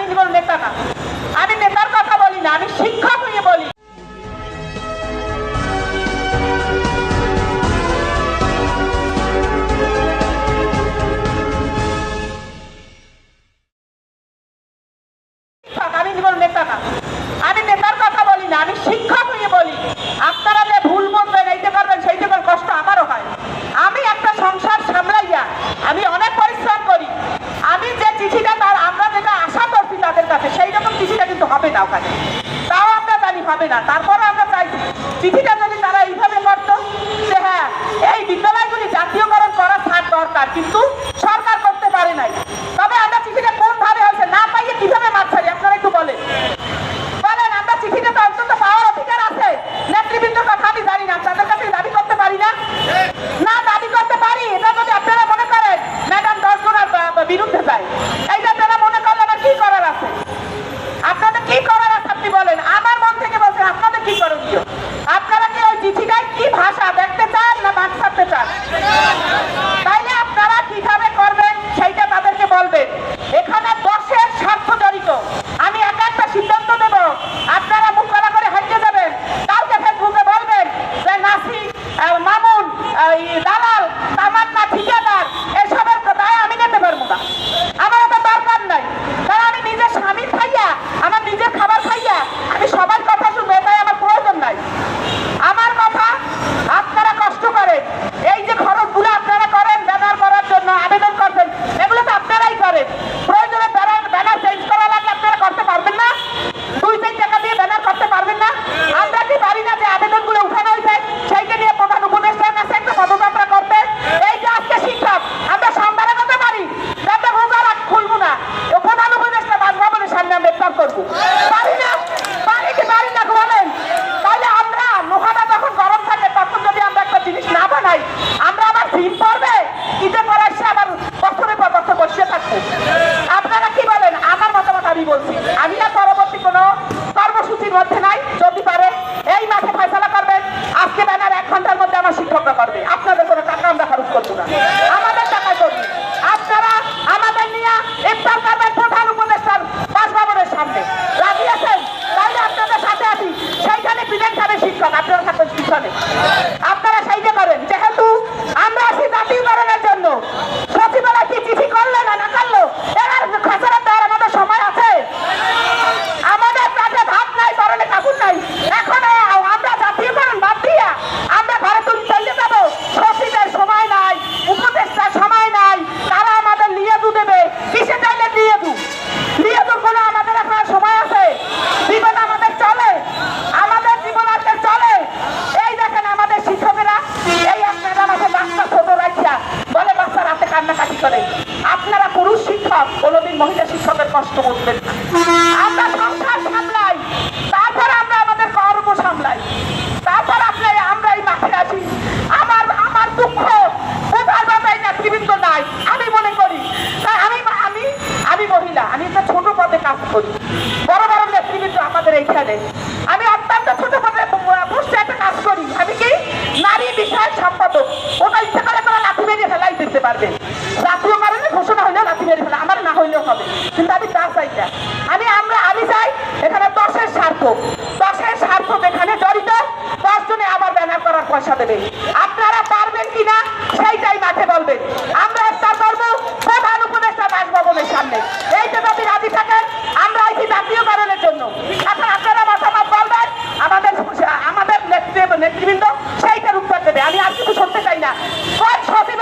আমি জীবন নেতা না, আমি নেতার কথা বলি না, আমি শিক্ষক হয়ে বলি। আমি জীবন নেতা না, আমি নেতার কথা বলি না, আমি শিক্ষক হয়ে বলি। আপনারা যে ভুল বলবেন, এইটা করবেন, সেইটা করবেন, কষ্ট আমারও হয়। আমি একটা সংসার সামলাইয়া আমি অনেক পরিশ্রম করি। আমি যে চিঠিটা তার আমরা যেটা আশা করছি তাদের কাছে, সেই রকম চিঠিটা কিন্তু হবে না ওখানে, তাও আমরা জানি হবে না। তারপরে আমরা চাইছি চিঠিটা যদি তারা এইভাবে করতো যে হ্যাঁ এই বিদ্যালয়গুলি জাতীয়করণ করা থাক দরকার, কিন্তু সরকার করতে পারে নাই। তবে আমরা চিঠিটা কোন ভাবে হয়েছে না পাইয়ে কিভাবে মাছ ছাড়ি আপনারা একটু বলেন। আমরা চিঠিটা তো অন্তত পাওয়ার অধিকার আছে। নেতৃবৃন্দের কথা আমি জানি না, তাদের কাছে দাবি করতে পারি না, না দাবি করতে পারি। এটা যদি আপনারা মনে করেন ম্যাডাম 10 জনের বিরুদ্ধে যায়, এইটা আপনারা মনে করলে আমার কি করার আছে? আপনাদের কি করার আছে আপনি বলেন। আমার মন থেকে বলছেন আপনাদের কি করণীয়। আপনারা কি ওই চিঠিটায় কি ভাষা দেখতে চান না মাছ ছাড়তে চান? তাইলে আপনারা কিভাবে করবেন সেইটা তাদেরকে বলবেন। এখানে দশের স্বার্থ জড়িত। আমি একা একটা সিদ্ধান্ত দেব, আপনারা মুখ কালা করে হারিয়ে যাবেন। কালকে ফেসবুকে বলবেন যে নাসি, মামুন, দালাল, তামান্না, ঠিকাদার এসবের দায় আমি নিতে পারবো না, আমার এটা দরকার নাই। কারণ আমি নিজের স্বামী খাইয়া, আমার নিজের খাবার খাইয়া আমি সবার কথা শুনবো, এটাই আমার প্রয়োজন নাই। আমার কথা আপনারা কষ্ট করেন, এই যে খরচগুলো আপনারা করেন ব্যানার করার জন্য আবেদন করছেন, এগুলো তো আপনারাই করেন। প্রয়োজনে ব্যানার চেঞ্জ করা লাগলে আপনারা করতে পারবেন না? 2-3 টাকা দিয়ে ব্যানার করতে পারবেন না? আমরা কি পারি না যে আবেদনগুলো উঠানো হয়েছে সেইটা নিয়ে প্রধান উপদেষ্টার কাছে একটা পদযাত্রা করতে? এই যে আজকে শিক্ষক আমরা সোমবারে করতে পারি, আমরা রোজার আগ খুলবো না, প্রধান উপদেষ্টা বাসভবনের সামনে আমরা ইফতার করবো, পারি না? পারি কি পারি না বলেন? তাহলে আমরা লোহাটা যখন গরম থাকে তখন যদি আমরা একটা জিনিস না বানাই, আমরা আবার সিম পড়বে ঈদে পড়ার সে আবার বছরের পর বছর বসে থাকবো। আপনারা কি বলেন? আমার মতামত আমি বলছি, আমি আর পরবর্তী কোনো কর্মসূচির মধ্যে নাই। যদি পারে এই মাঠে ফয়সালা করবেন, আজকে ব্যানার 1 ঘন্টার মধ্যে আমার শিক্ষকরা করবে, আপনাদের কোনো টাকা আমরা খরচ করবো না, আমাদের টাকা করবো। আপনারা আমাদের নিয়ে ইফতার করবেন প্রধান উপদেষ্টার বাসভবনের সামনে, রাজি আছেন? তাহলে আপনাদের সাথে আছি, সেইখানে প্রেজেন্ট হবে শিক্ষক, আপনারা থাকবেন পিছনে, আপনারা সেইটা করেন। যেহেতু আমরা আছি জাতীয়করণের জন্য, সচিবালয় কি চিঠি করলে না করলো এর খসড়া দেওয়ার আমাদের সময় আছে? আমাদের কাছে ভাত নাই, পরনে কাপড় নাই, এখন আমরা জাতীয়করণ বাদ দিয়া আমরা ঘরে তুলে চলে যাবো? সচিবের সময় নাই, উপদেষ্টার সময় নাই, তারা আমাদের লিয়েদু দেবে, কিসে চাইলে লিয়েদুর কোনো আমাদের এখন সময় আছে? জীবন আমাদের চলে, আমাদের জীবন আজকে চলে। এই দেখেন আমাদের শিক্ষকেরা, এই আপনারা আমাদের বাচ্চা ছোট রাখিয়া বলে বাচ্চা রাতে কান্নাকাটি করে। আপনারা পুরুষ শিক্ষক, কোনোদিন মহিলা শিক্ষকের কষ্ট বুঝবেন না। আমরা সংসার সামলাই, তারপর আমরা আমাদের কর্ম সামলাই, তারপর আমরা এই মাঠে আছি। আমার দুঃখ বোঝার মতো নেতৃবৃন্দ নাই আমি মনে করি। তাই আমি মহিলা, আমি একটা ছোট পদে কাজ করি, বড় বড় নেতৃবৃন্দ আমাদের এইখানে। আমি অত্যন্ত ছোট পদে বসে একটা কাজ করি। আমি কি নারী বিষয়ক সম্পাদক, ওটা ইচ্ছা করে করে লাঠি মেরে ফেলাই দিতে পারবে, জাতীয় কারণে ঘোষণা হইলেও লাঠি মেরে ফেলা, আমার না হইলেও হবে, কিন্তু আমি তা চাই না। আমি চাই এখানে 10-এর স্বার্থ যেখানে জড়িত, 10 জনে আবার ব্যানার করার পয়সা দেবে। আপনারা পারবেন কিনা সেইটাই মাঠে বলবেন। আমরা একটা করবো প্রধান উপদেষ্টা বাসভবনের সামনে, এইটা যদি রাজি থাকেন আমরা আইছি জাতীয়করণের জন্য। এখন আপনারা মতামত বলবেন, আমাদের নেতৃবৃন্দ সেইটার উত্তর দেবে। আমি আর কিছু শুনতে চাই না। কোন সচিব